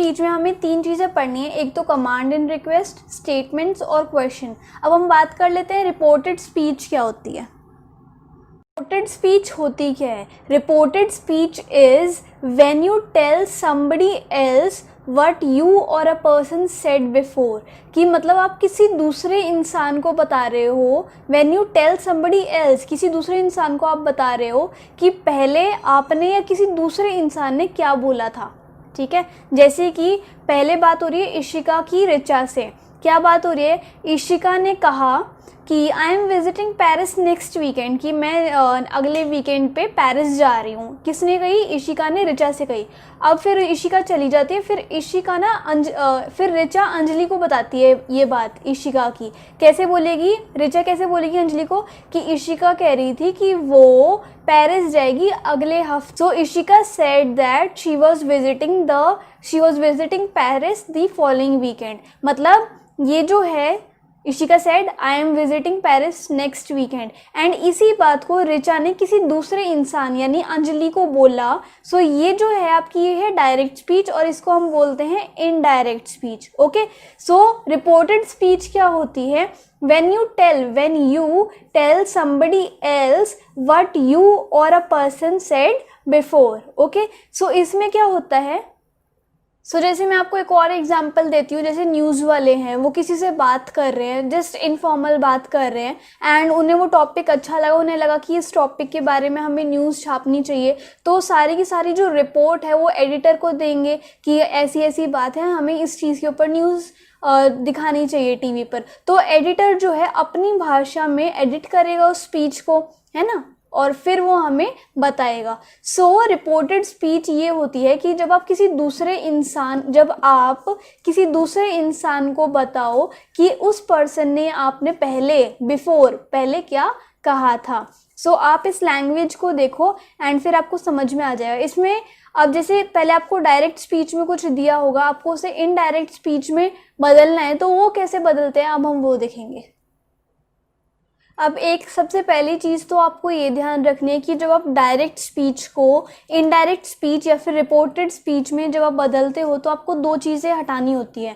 Speech में हमें 3 चीज़ें पढ़नी है, एक तो कमांड एंड रिक्वेस्ट, स्टेटमेंट्स और क्वेश्चन। अब हम बात कर लेते हैं रिपोर्टेड स्पीच क्या होती है। रिपोर्टेड स्पीच होती क्या है? Reported speech is when you tell somebody else what you or a person said before, कि मतलब आप किसी दूसरे इंसान को बता रहे हो, when you tell somebody else, किसी दूसरे इंसान को आप बता रहे हो कि पहले आपने या किसी दूसरे इंसान ने क्या बोला था। ठीक है, जैसे कि पहले बात हो रही है इशिका की ऋचा से। क्या बात हो रही है? इशिका ने कहा कि आई am visiting Paris next weekend, कि मैं अगले वीकेंड पे पेरिस जा रही हूँ। किसने कही? इशिका ने ऋचा से कही। अब फिर इशिका चली जाती है, फिर इशिका ना फिर ऋचा अंजलि को बताती है ये बात इशिका की। कैसे बोलेगी ऋचा, कैसे बोलेगी अंजलि को कि इशिका कह रही थी कि वो पेरिस जाएगी अगले हफ्ते। So Ishika said that she was visiting Paris the following weekend. मतलब ये जो है Ishika said I am visiting Paris next weekend, and इसी बात को ऋचा ने किसी दूसरे इंसान यानी अंजलि को बोला। सो ये जो है आपकी ये है डायरेक्ट स्पीच, और इसको हम बोलते हैं इनडायरेक्ट स्पीच। ओके, सो रिपोर्टेड स्पीच क्या होती है? when you tell somebody else what you or a person said before. Okay, so इसमें क्या होता है? जैसे मैं आपको एक और एग्जांपल देती हूँ। जैसे न्यूज़ वाले हैं, वो किसी से बात कर रहे हैं, जस्ट इनफॉर्मल बात कर रहे हैं, एंड उन्हें वो टॉपिक अच्छा लगा, उन्हें लगा कि इस टॉपिक के बारे में हमें न्यूज़ छापनी चाहिए। तो सारी की सारी जो रिपोर्ट है वो एडिटर को देंगे कि ऐसी ऐसी बात है, हमें इस चीज़ के ऊपर न्यूज़ दिखानी चाहिए टीवी पर। तो एडिटर जो है अपनी भाषा में एडिट करेगा उस स्पीच को, है ना, और फिर वो हमें बताएगा। सो रिपोर्टेड स्पीच ये होती है कि जब आप किसी दूसरे इंसान को बताओ कि उस पर्सन ने आपने पहले क्या कहा था। सो आप इस लैंग्वेज को देखो एंड फिर आपको समझ में आ जाएगा। इसमें अब जैसे पहले आपको डायरेक्ट स्पीच में कुछ दिया होगा, आपको उसे इनडायरेक्ट स्पीच में बदलना है, तो वो कैसे बदलते हैं अब हम वो देखेंगे। अब एक सबसे पहली चीज़ तो आपको ये ध्यान रखनी है कि जब आप डायरेक्ट स्पीच को इनडायरेक्ट स्पीच या फिर रिपोर्टेड स्पीच में जब आप बदलते हो तो आपको 2 चीज़ें हटानी होती है।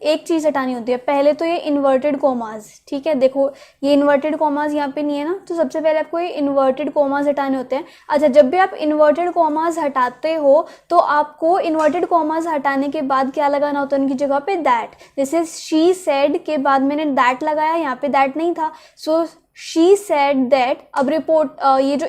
एक चीज़ हटानी होती है, पहले तो ये इन्वर्टेड कॉमाज। ठीक है, देखो ये इन्वर्टेड कॉमाज यहाँ पे नहीं है ना, तो सबसे पहले आपको ये इन्वर्टेड कॉमाज हटाने होते हैं। अच्छा, जब भी आप इन्वर्टेड कॉमाज हटाते हो तो आपको इन्वर्टेड कॉमाज हटाने के बाद क्या लगाना होता है उनकी जगह पे? दैट। जैसे शी सेड के बाद मैंने दैट लगाया, यहाँ पे दैट नहीं था, सो शी सेड दैट। अब ये जो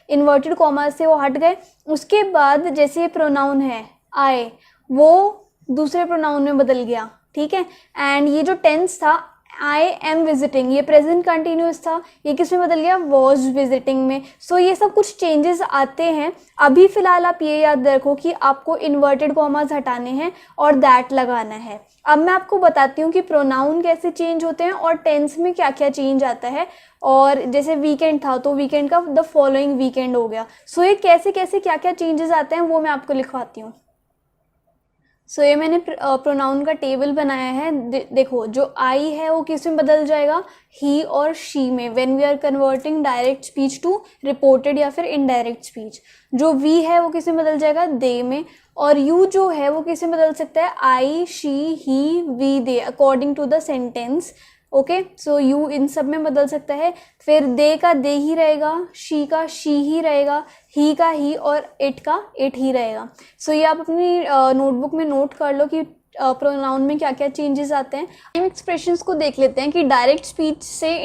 इन्वर्टेड कॉमा से वो हट गए। उसके बाद जैसे प्रोनाउन है आई, वो दूसरे प्रोनाउन में बदल गया। ठीक है, एंड ये जो टेंस था आई एम विजिटिंग, ये प्रेजेंट कंटिन्यूस था, ये किस में बदल गया? वॉज विजिटिंग में। सो ये सब कुछ चेंजेस आते हैं। अभी फिलहाल आप ये याद रखो कि आपको इन्वर्टेड कॉमास हटाने हैं और दैट लगाना है। अब मैं आपको बताती हूँ कि प्रोनाउन कैसे चेंज होते हैं और टेंस में क्या क्या चेंज आता है। और जैसे वीकेंड था तो वीकेंड का द फॉलोइंग वीकेंड हो गया। सो ये कैसे कैसे क्या क्या चेंजेस आते हैं वो मैं आपको लिखवाती हूँ। सो ये मैंने प्रोनाउन का टेबल बनाया है। देखो जो आई है वो किस में बदल जाएगा? ही और शी में, when we are converting direct speech to reported या फिर इनडायरेक्ट स्पीच। जो वी है वो किस में बदल जाएगा? दे में। और यू जो है वो किस में बदल सकता है? I, she, he, we, they, according to the sentence. Okay, so you इन सब में बदल सकता है। फिर दे का दे ही रहेगा, शी का शी ही रहेगा, ही का ही, और इट का इट ही रहेगा। सो ये आप अपनी नोटबुक में नोट कर लो कि प्रोनाउन में क्या क्या चेंजेस आते हैं। एक्सप्रेशंस को देख लेते हैं कि डायरेक्ट स्पीच से